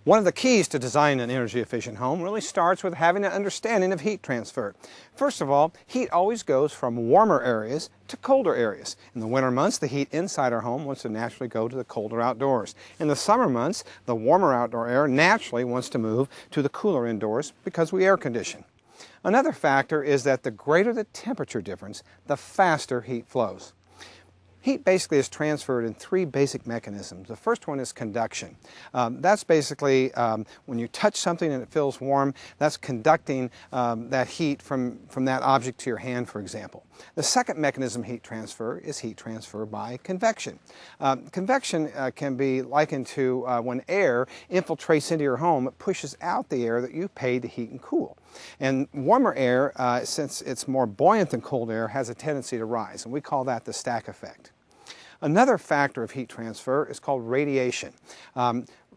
One of the keys to designing an energy efficient home really starts with having an understanding of heat transfer. First of all, heat always goes from warmer areas to colder areas. In the winter months, the heat inside our home wants to naturally go to the colder outdoors. In the summer months, the warmer outdoor air naturally wants to move to the cooler indoors because we air condition. Another factor is that the greater the temperature difference, the faster heat flows. Heat basically is transferred in three basic mechanisms. The first one is conduction. That's basically when you touch something and it feels warm, that's conducting that heat from that object to your hand, for example. The second mechanism heat transfer is heat transfer by convection. Convection can be likened to when air infiltrates into your home, it pushes out the air that you paid to heat and cool. And warmer air, since it's more buoyant than cold air, has a tendency to rise, and we call that the stack effect. Another factor of heat transfer is called radiation.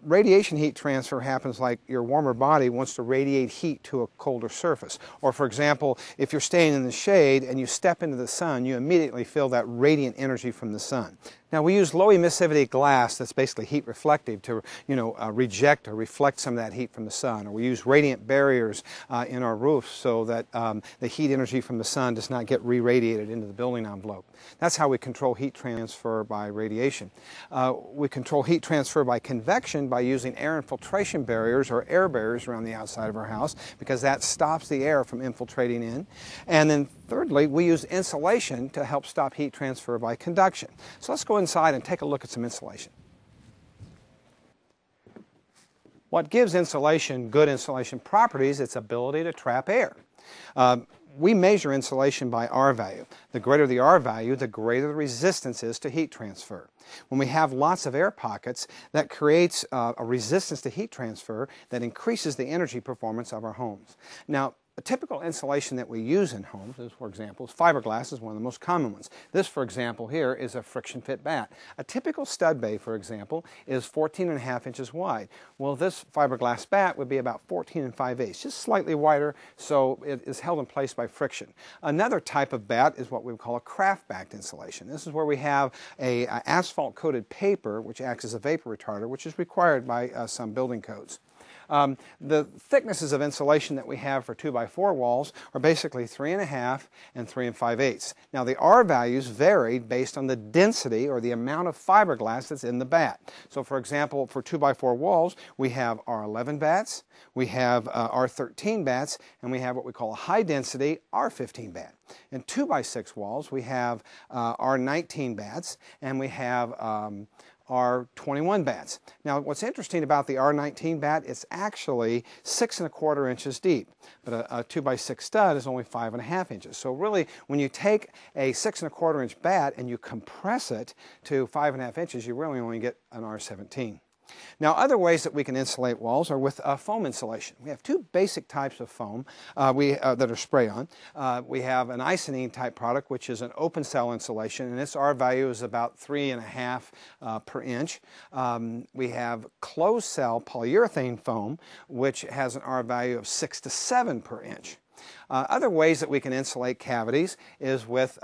Radiation heat transfer happens like your warmer body wants to radiate heat to a colder surface. Or for example, if you're staying in the shade and you step into the sun, you immediately feel that radiant energy from the sun. Now we use low emissivity glass that's basically heat reflective to reject or reflect some of that heat from the sun. Or we use radiant barriers in our roofs so that the heat energy from the sun does not get re-radiated into the building envelope. That's how we control heat transfer by radiation. We control heat transfer by convection by using air infiltration barriers or air barriers around the outside of our house, because that stops the air from infiltrating in. And then thirdly, we use insulation to help stop heat transfer by conduction. So let's go inside and take a look at some insulation. What gives insulation good insulation properties is its ability to trap air. We measure insulation by R value. The greater the R value, the greater the resistance is to heat transfer. When we have lots of air pockets, that creates a resistance to heat transfer that increases the energy performance of our homes. Now, a typical insulation that we use in homes is, for example, fiberglass is one of the most common ones. This, for example, here is a friction fit bat. A typical stud bay, for example, is 14.5 inches wide. Well, this fiberglass bat would be about 14 5/8, just slightly wider, so it is held in place by friction. Another type of bat is what we would call a craft-backed insulation. This is where we have a asphalt-coated paper which acts as a vapor retarder, which is required by some building codes. The thicknesses of insulation that we have for 2x4 walls are basically 3.5 and 3 5/8. Now the R values vary based on the density or the amount of fiberglass that's in the bat. So for example, for 2x4 walls, we have R11 bats, we have R13 bats, and we have what we call a high density R15 bat. In 2x6 walls, we have R19 bats, and we have R21 bats. Now what's interesting about the R19 bat, it's actually 6.25 inches deep, but a 2x6 stud is only 5.5 inches. So really, when you take a 6.25 inch bat and you compress it to 5.5 inches, you really only get an R17. Now, other ways that we can insulate walls are with foam insulation. We have two basic types of foam that are spray-on. We have an Easley type product, which is an open cell insulation, and its R value is about 3.5 per inch. We have closed cell polyurethane foam, which has an R value of 6 to 7 per inch. Other ways that we can insulate cavities is with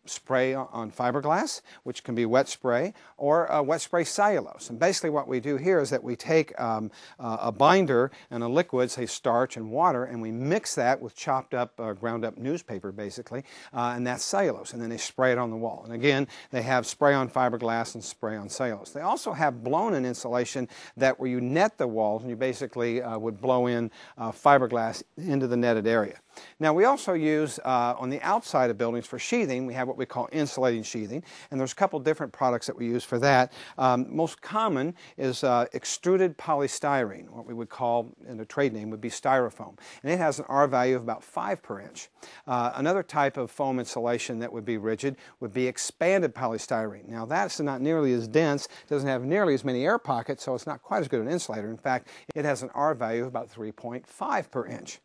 spray on fiberglass, which can be wet spray, or wet spray cellulose. And basically what we do here is that we take a binder and a liquid, say starch and water, and we mix that with chopped up, ground up newspaper basically, and that's cellulose. And then they spray it on the wall. And again, they have spray on fiberglass and spray on cellulose. They also have blown-in insulation that where you net the walls and you basically would blow in fiberglass into the netted area. Now we also use on the outside of buildings for sheathing, we have what we call insulating sheathing, and there's a couple different products that we use for that. Most common is extruded polystyrene, what we would call in a trade name would be styrofoam, and it has an R value of about 5 per inch. Another type of foam insulation that would be rigid would be expanded polystyrene. Now that's not nearly as dense, doesn't have nearly as many air pockets, so it's not quite as good an insulator. In fact, it has an R value of about 3.5 per inch.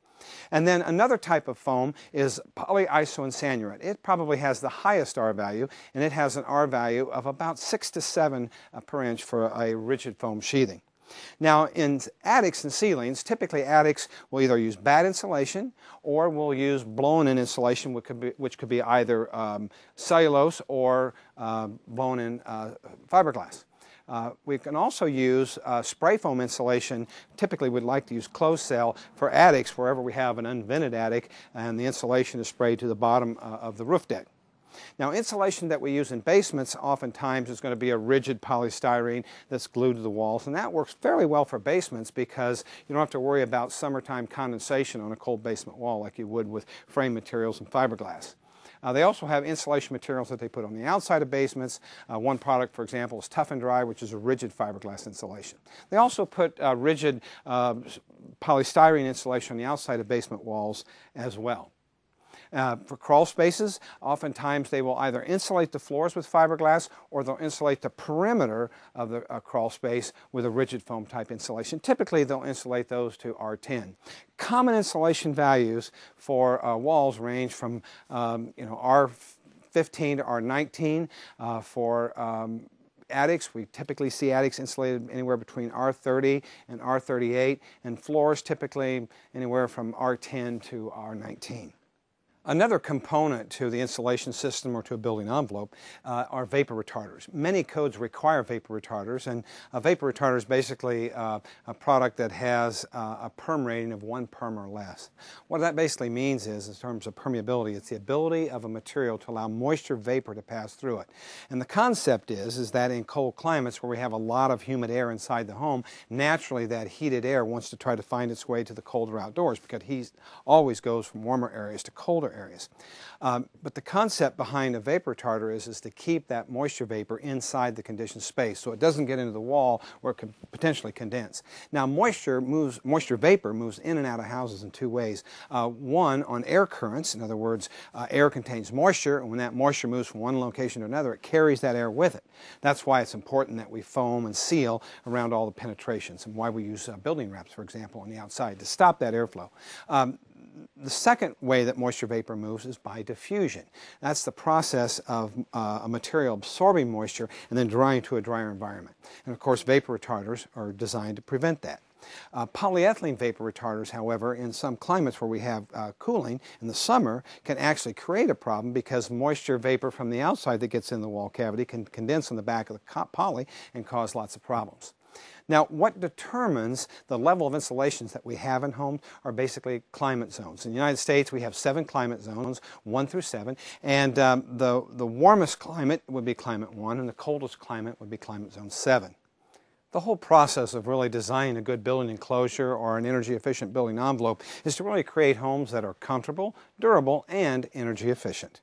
And then another type of foam is polyisoensanurate. It probably has the highest R value, and it has an R value of about 6 to 7 per inch for a rigid foam sheathing. Now in attics and ceilings, typically attics will either use bat insulation or we'll use blown-in insulation, which could be either cellulose or blown-in fiberglass. We can also use spray foam insulation. Typically we'd like to use closed cell for attics wherever we have an unvented attic and the insulation is sprayed to the bottom of the roof deck. Now, insulation that we use in basements oftentimes is going to be a rigid polystyrene that's glued to the walls, and that works fairly well for basements because you don't have to worry about summertime condensation on a cold basement wall like you would with frame materials and fiberglass. They also have insulation materials that they put on the outside of basements. One product, for example, is Tough and Dry, which is a rigid fiberglass insulation. They also put rigid polystyrene insulation on the outside of basement walls as well. For crawl spaces, oftentimes they will either insulate the floors with fiberglass or they'll insulate the perimeter of the crawl space with a rigid foam type insulation. Typically they'll insulate those to R10. Common insulation values for walls range from R15 to R19. For attics, we typically see attics insulated anywhere between R30 and R38, and floors typically anywhere from R10 to R19. Another component to the insulation system or to a building envelope are vapor retarders. Many codes require vapor retarders, and a vapor retarder is basically a product that has a perm rating of 1 perm or less. What that basically means is, in terms of permeability, it's the ability of a material to allow moisture vapor to pass through it. And the concept is that in cold climates where we have a lot of humid air inside the home, naturally that heated air wants to try to find its way to the colder outdoors because heat always goes from warmer areas to colder areas. But the concept behind a vapor retarder is to keep that moisture vapor inside the conditioned space so it doesn't get into the wall where it could potentially condense. Now moisture vapor moves in and out of houses in 2 ways. One, on air currents. In other words, air contains moisture, and when that moisture moves from one location to another, it carries that air with it. That's why it's important that we foam and seal around all the penetrations, and why we use building wraps, for example, on the outside to stop that airflow. The second way that moisture vapor moves is by diffusion. That's the process of a material absorbing moisture and then drying to a drier environment. And of course, vapor retarders are designed to prevent that. Polyethylene vapor retarders, however, in some climates where we have cooling in the summer, can actually create a problem because moisture vapor from the outside that gets in the wall cavity can condense on the back of the poly and cause lots of problems. Now, what determines the level of insulations that we have in homes are basically climate zones. In the United States, we have 7 climate zones, 1 through 7, and the warmest climate would be climate 1, and the coldest climate would be climate zone 7. The whole process of really designing a good building enclosure or an energy efficient building envelope is to really create homes that are comfortable, durable, and energy efficient.